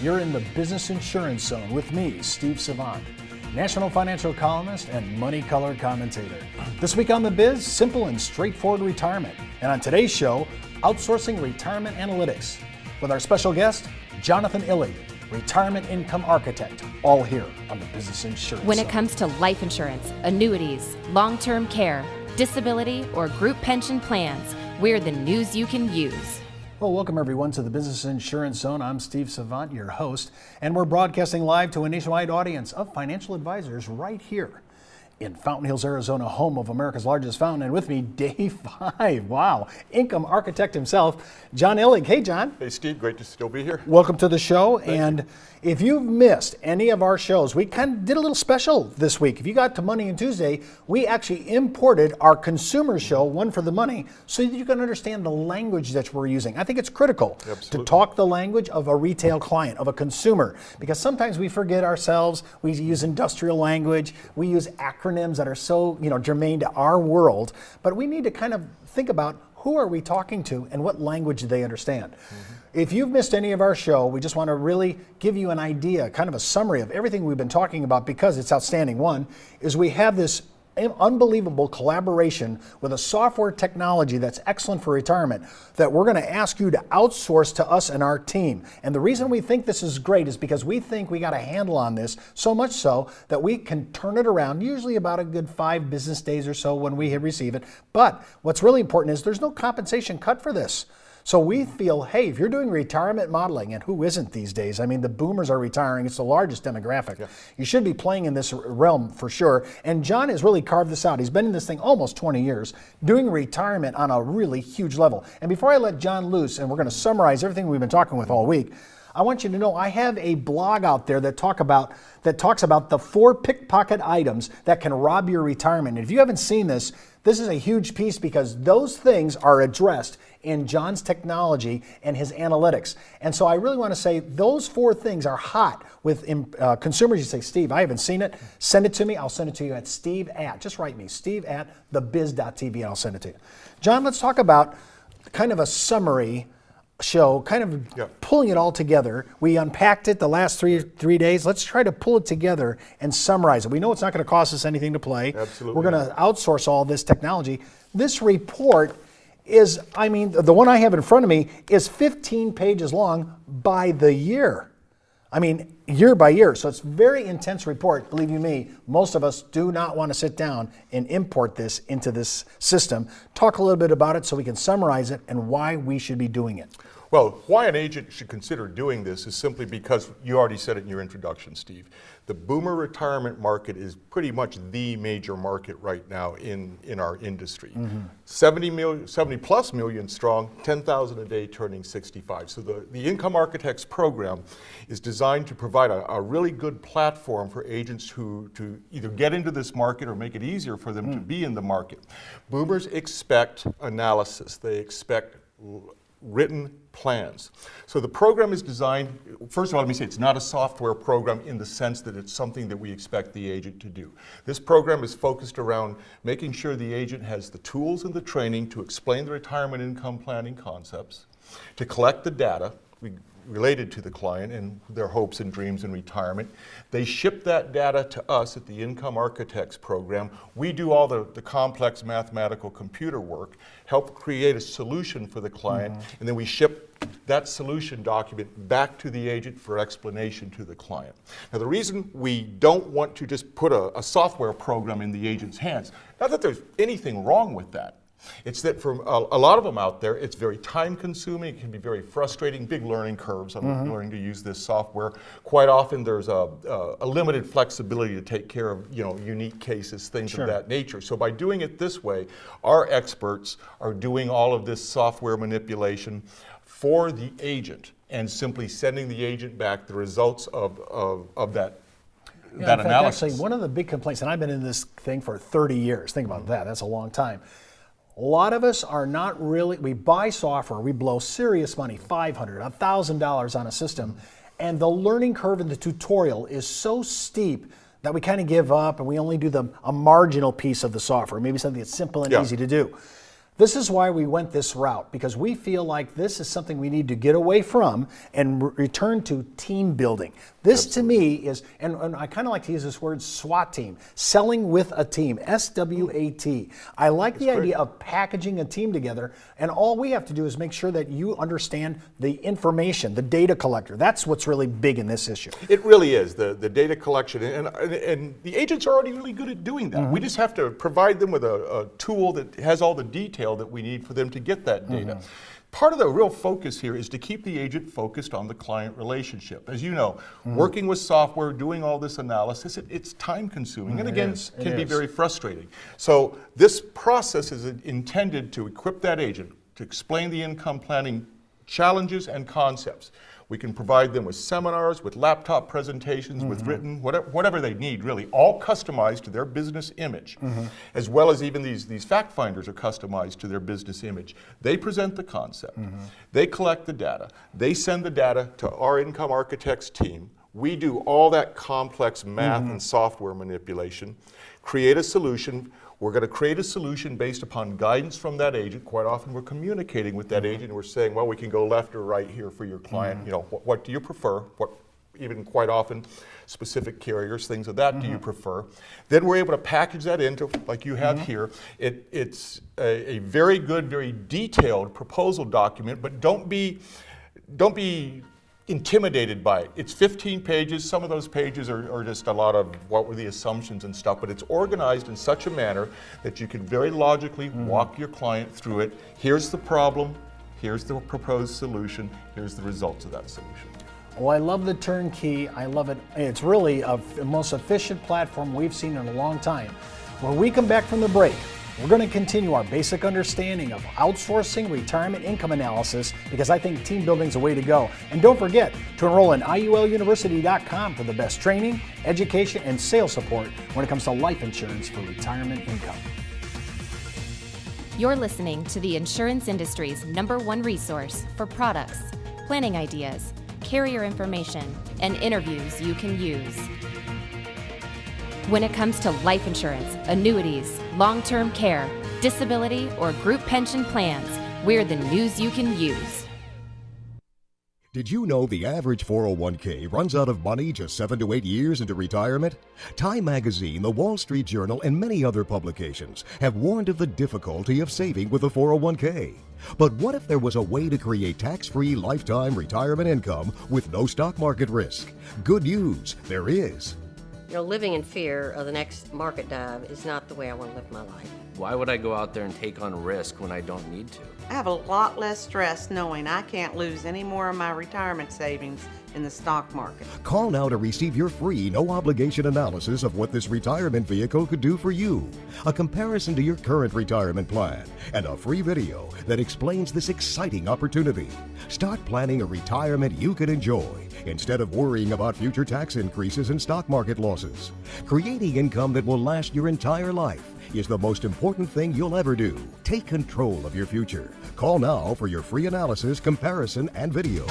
You're in the Business Insurance Zone with me, Steve Savant, national financial columnist and money color commentator. This week on The Biz, simple and straightforward retirement. And on today's show, outsourcing retirement analytics with our special guest, Jonathan Illig, retirement income architect, all here on the Business Insurance When Zone. it comes to life insurance, annuities, long-term care, disability, or group pension plans, we're the news you can use. Well, welcome everyone to the Business Insurance Zone. I'm Steve Savant, your host, and we're broadcasting live to a nationwide audience of financial advisors right here in Fountain Hills, Arizona, home of America's largest fountain. And with me, day 5, wow, income architect himself, John Illig. Hey, John. Hey, Steve, great to still be here. Welcome to the show. Thank and you. If you've missed any of our shows, we kind of did a little special this week. If you got to Monday and Tuesday, we actually imported our consumer show, One for the Money, so that you can understand the language that we're using. I think it's critical to talk the language of a retail client, of a consumer, because sometimes we forget ourselves. We use industrial language. We use acronyms that are so, germane to our world. But we need to kind of think about who are we talking to and what language do they understand. If you've missed any of our show, we just want to really give you an idea, kind of a summary of everything we've been talking about because it's outstanding. One is we have this unbelievable collaboration with a software technology that's excellent for retirement that we're going to ask you to outsource to us and our team. And the reason we think this is great is because we think we got a handle on this, so much so that we can turn it around, usually about a good 5 business days or so when we receive it. But what's really important is there's no compensation cut for this. So we feel, hey, if you're doing retirement modeling, and who isn't these days? I mean, the boomers are retiring. It's the largest demographic. Yeah. You should be playing in this realm for sure. And John has really carved this out. He's been in this thing almost 20 years, doing retirement on a really huge level. And before I let John loose, and we're going to summarize everything we've been talking with all week, I want you to know I have a blog out there that talks about the 4 pickpocket items that can rob your retirement. And if you haven't seen this, this is a huge piece because those things are addressed in John's technology and his analytics. And so I really want to say those 4 things are hot with consumers. You say, Steve, I haven't seen it. Send it to me. I'll send it to you at just write me, steve@thebiz.tv, and I'll send it to you. John, let's talk about kind of a summary show, kind of pulling it all together. We unpacked it the last three days. Let's try to pull it together and summarize it. We know it's not going to cost us anything to play. Absolutely. We're going to outsource all this technology. This report is, the one I have in front of me is 15 pages long by the year. Year by year. So it's a very intense report. Believe you me, most of us do not want to sit down and import this into this system. Talk a little bit about it so we can summarize it and why we should be doing it. Well, why an agent should consider doing this is simply because you already said it in your introduction, Steve. The boomer retirement market is pretty much the major market right now in our industry. 70 plus million strong, 10,000 a day turning 65. So the Income Architects program is designed to provide a really good platform for agents to either get into this market or make it easier for them to be in the market. Boomers expect analysis. They expect written plans. So the program is designed, first of all, let me say it's not a software program in the sense that it's something that we expect the agent to do. This program is focused around making sure the agent has the tools and the training to explain the retirement income planning concepts, to collect the data related to the client and their hopes and dreams in retirement. They ship that data to us at the Income Architects program. We do all the complex mathematical computer work, help create a solution for the client, and then we ship that solution document back to the agent for explanation to the client. Now, the reason we don't want to just put a software program in the agent's hands, not that there's anything wrong with that. It's that for a lot of them out there, it's very time consuming, it can be very frustrating, big learning curves on learning to use this software. Quite often there's a limited flexibility to take care of unique cases, things of that nature. So by doing it this way, our experts are doing all of this software manipulation for the agent and simply sending the agent back the results of that analysis. Actually, one of the big complaints, and I've been in this thing for 30 years, think about that, that's a long time. A lot of us are not really, we buy software, we blow serious money, $500, $1,000 on a system, and the learning curve in the tutorial is so steep that we kind of give up and we only do a marginal piece of the software, maybe something that's simple and easy to do. This is why we went this route, because we feel like this is something we need to get away from and return to team building. This to me is, and I kind of like to use this word SWAT team, selling with a team, SWAT. I like the idea of packaging a team together, and all we have to do is make sure that you understand the information, the data collector. That's what's really big in this issue. It really is, the data collection, and the agents are already really good at doing that. We just have to provide them with a tool that has all the detail that we need for them to get that data. Part of the real focus here is to keep the agent focused on the client relationship. As you know, working with software, doing all this analysis, it's time consuming, and again, can be very frustrating. So this process is intended to equip that agent to explain the income planning challenges and concepts. We can provide them with seminars, with laptop presentations, with written, whatever they need, really, all customized to their business image, as well as even these fact finders are customized to their business image. They present the concept, they collect the data, they send the data to our income architects team. We do all that complex math and software manipulation, create a solution. We're going to create a solution based upon guidance from that agent. Quite often we're communicating with that agent and we're saying, well, we can go left or right here for your client. You know, what do you prefer? What, even quite often, specific carriers, things of that do you prefer? Then we're able to package that into, like you have here. It's a very good, very detailed proposal document, but don't be intimidated by it. It's 15 pages. Some of those pages are just a lot of what were the assumptions and stuff, but it's organized in such a manner that you can very logically walk your client through it. Here's the problem, here's the proposed solution, here's the results of that solution. Well, I love the turnkey. I love it. It's really the most efficient platform we've seen in a long time. When we come back from the break, we're going to continue our basic understanding of outsourcing retirement income analysis, because I think team building is a way to go. And don't forget to enroll in IULUniversity.com for the best training, education, and sales support when it comes to life insurance for retirement income. You're listening to the insurance industry's #1 resource for products, planning ideas, carrier information, and interviews you can use. When it comes to life insurance, annuities, long-term care, disability, or group pension plans, we're the news you can use. Did you know the average 401k runs out of money just 7 to 8 years into retirement? Time Magazine, the Wall Street Journal, and many other publications have warned of the difficulty of saving with a 401k. But what if there was a way to create tax-free lifetime retirement income with no stock market risk? Good news, there is. You know, living in fear of the next market dive is not the way I want to live my life. Why would I go out there and take on risk when I don't need to? I have a lot less stress knowing I can't lose any more of my retirement savings in the stock market. Call now to receive your free, no-obligation analysis of what this retirement vehicle could do for you, a comparison to your current retirement plan, and a free video that explains this exciting opportunity. Start planning a retirement you can enjoy instead of worrying about future tax increases and stock market losses. Creating income that will last your entire life is the most important thing you'll ever do. Take control of your future. Call now for your free analysis, comparison, and video.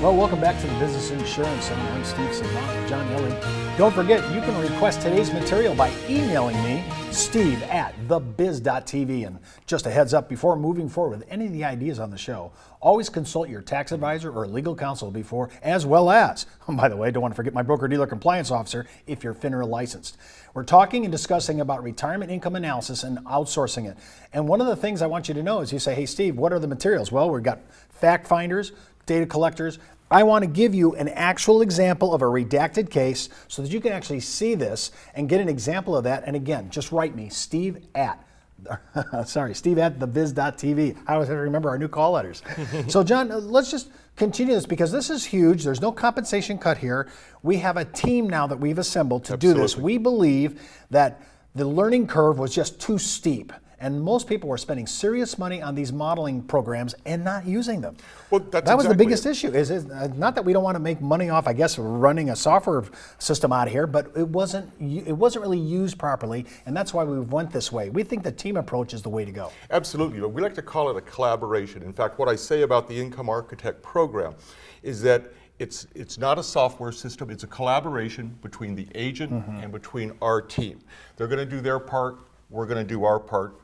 Well, welcome back to the Business Insurance Center. I'm Steve Savant with John Illig. Don't forget, you can request today's material by emailing me, steve@thebiz.tv. And just a heads up, before moving forward with any of the ideas on the show, always consult your tax advisor or legal counsel before, as well as, by the way, don't want to forget my broker-dealer compliance officer if you're FINRA licensed. We're talking and discussing about retirement income analysis and outsourcing it. And one of the things I want you to know is you say, hey, Steve, what are the materials? Well, we've got fact finders, data collectors. I want to give you an actual example of a redacted case so that you can actually see this and get an example of that. And again, just write me, steve@thebiz.tv. I always have to remember our new call letters. So John, let's just continue this because this is huge. There's no compensation cut here. We have a team now that we've assembled to do this. We believe that the learning curve was just too steep. And most people were spending serious money on these modeling programs and not using them. Well, that was the biggest issue. Is not that we don't want to make money off, I guess, running a software system out of here, but it wasn't really used properly, and that's why we went this way. We think the team approach is the way to go. Absolutely. We like to call it a collaboration. In fact, what I say about the Income Architect program is that it's not a software system. It's a collaboration between the agent and between our team. They're going to do their part. We're going to do our part.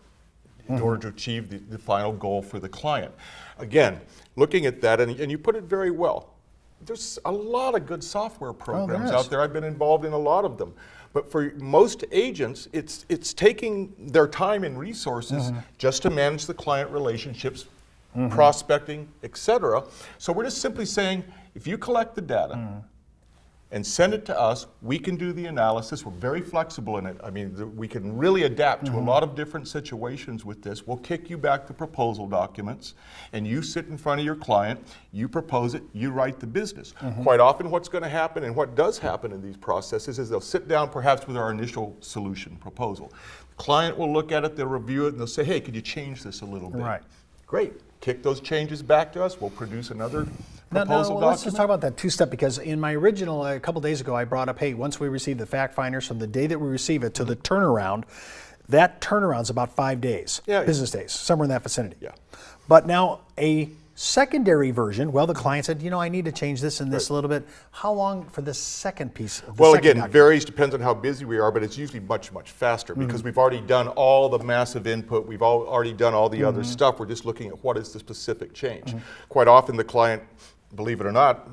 in order to achieve the final goal for the client. Again, looking at that, and you put it very well, there's a lot of good software programs out there. I've been involved in a lot of them. But for most agents, it's taking their time and resources just to manage the client relationships, prospecting, etc. So we're just simply saying, if you collect the data and send it to us, we can do the analysis. We're very flexible in it. I mean, we can really adapt to a lot of different situations with this. We'll kick you back the proposal documents, and you sit in front of your client, you propose it, you write the business. Quite often what's going to happen, and what does happen in these processes, is they'll sit down perhaps with our initial solution proposal. The client will look at it, they'll review it, and they'll say, hey, could you change this a little bit? Right. Great. Kick those changes back to us. We'll produce another proposal well, document. let's just talk about that two-step, because in my original, a couple days ago, I brought up, hey, once we receive the fact finders, from the day that we receive it to the turnaround, that turnaround's about 5 days, business days, somewhere in that vicinity. Yeah. But now a secondary version, well, the client said, you know, I need to change this and this a little bit. How long for the second piece? Well, again, it varies, depends on how busy we are, but it's usually much, much faster because we've already done all the massive input, we've already done all the other stuff. We're just looking at what is the specific change. Quite often the client, believe it or not,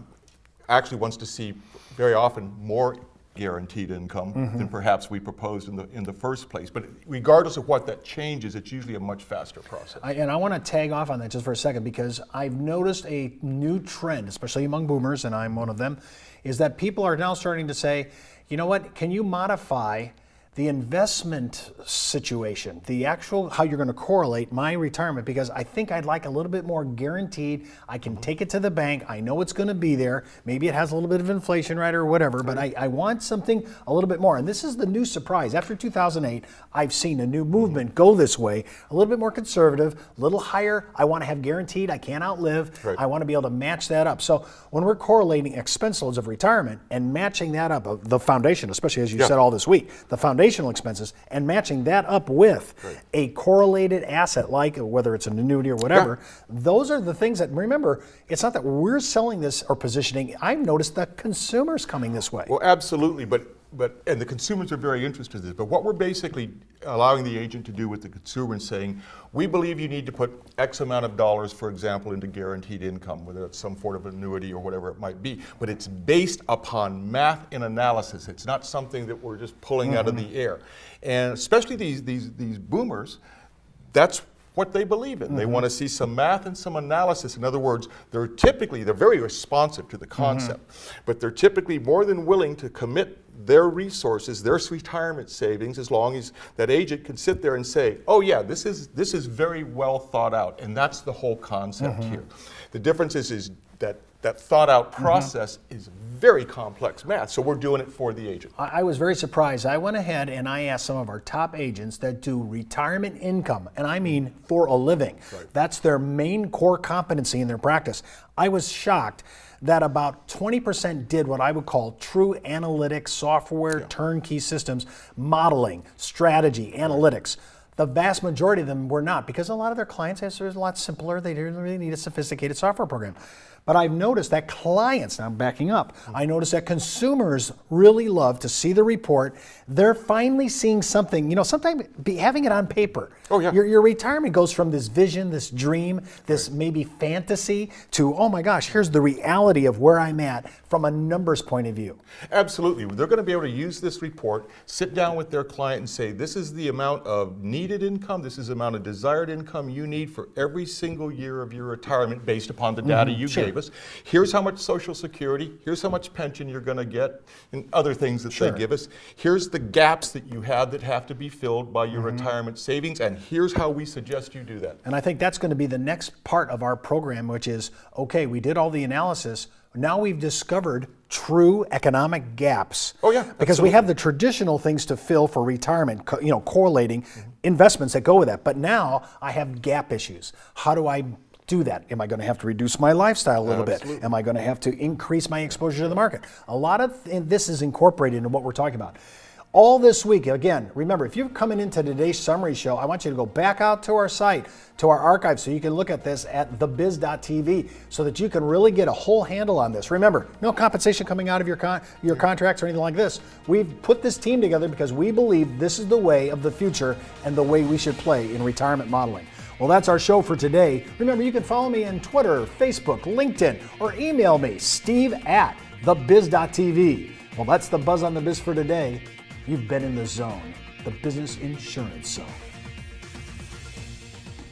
actually wants to see very often more guaranteed income than perhaps we proposed in the first place. But regardless of what that change is, it's usually a much faster process. And I want to tag off on that just for a second, because I've noticed a new trend, especially among boomers, and I'm one of them, is that people are now starting to say, you know what, can you modify the investment situation, the actual, how you're going to correlate my retirement, because I think I'd like a little bit more guaranteed. I can take it to the bank. I know it's going to be there. Maybe it has a little bit of inflation, right, or whatever, but I want something a little bit more. And this is the new surprise. After 2008, I've seen a new movement go this way, a little bit more conservative, a little higher. I want to have guaranteed. I can't outlive. Right. I want to be able to match that up. So when we're correlating expense loads of retirement and matching that up, the foundation, especially as you said all this week, the foundational expenses, and matching that up with a correlated asset, like whether it's an annuity or whatever, those are the things that, remember, it's not that we're selling this or positioning. I've noticed that consumers coming this way. Well, absolutely, but and the consumers are very interested in this, but what we're basically allowing the agent to do with the consumer is saying, we believe you need to put X amount of dollars, for example, into guaranteed income, whether it's some sort of annuity or whatever it might be, but it's based upon math and analysis. It's not something that we're just pulling out of the air. And especially these boomers, that's what they believe in. They want to see some math and some analysis. In other words, they're very responsive to the concept, but they're typically more than willing to commit their resources, their retirement savings, as long as that agent can sit there and say, oh yeah, this is very well thought out, and that's the whole concept here. The difference is that thought out process is very complex math, so we're doing it for the agent. I was very surprised. I went ahead and I asked some of our top agents that do retirement income, and I mean for a living. That's their main core competency in their practice. I was shocked that about 20% did what I would call true analytics, software, turnkey systems, modeling, strategy, analytics. The vast majority of them were not, because a lot of their clients are a lot simpler. They didn't really need a sophisticated software program. But I've noticed that clients, now I'm backing up, I noticed that consumers really love to see the report. They're finally seeing something, you know, sometimes having it on paper. Oh, yeah. Your retirement goes from this vision, this dream, this maybe fantasy to, oh my gosh, here's the reality of where I'm at from a numbers point of view. Absolutely. They're going to be able to use this report, sit down with their client and say, this is the amount of needed income, this is the amount of desired income you need for every single year of your retirement based upon the data you gave us. Here's how much Social Security, here's how much pension you're going to get, and other things that they give us. Here's the gaps that you have that have to be filled by your retirement savings, and here's how we suggest you do that. And I think that's going to be the next part of our program, which is, okay, we did all the analysis. Now we've discovered true economic gaps. Oh yeah, because we have the traditional things to fill for retirement, you know, correlating investments that go with that. But now I have gap issues. How do I do that? Am I going to have to reduce my lifestyle a little bit? Am I going to have to increase my exposure to the market? A lot of this is incorporated into what we're talking about. all this week. Again, remember, if you're coming into today's summary show, I want you to go back out to our site, to our archive, so you can look at this at thebiz.tv so that you can really get a whole handle on this. Remember, no compensation coming out of your contracts or anything like this. We've put this team together because we believe this is the way of the future and the way we should play in retirement modeling. Well, that's our show for today. Remember, you can follow me on Twitter, Facebook, LinkedIn, or email me, steve@thebiz.tv. Well, that's the Buzz on the Biz for today. You've been in the zone, the business insurance zone.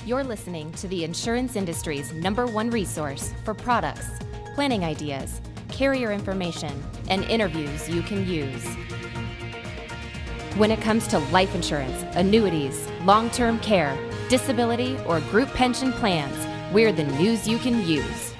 You're listening to the insurance industry's #1 resource for products, planning ideas, carrier information, and interviews you can use. When it comes to life insurance, annuities, long-term care, disability, or group pension plans, we're the news you can use.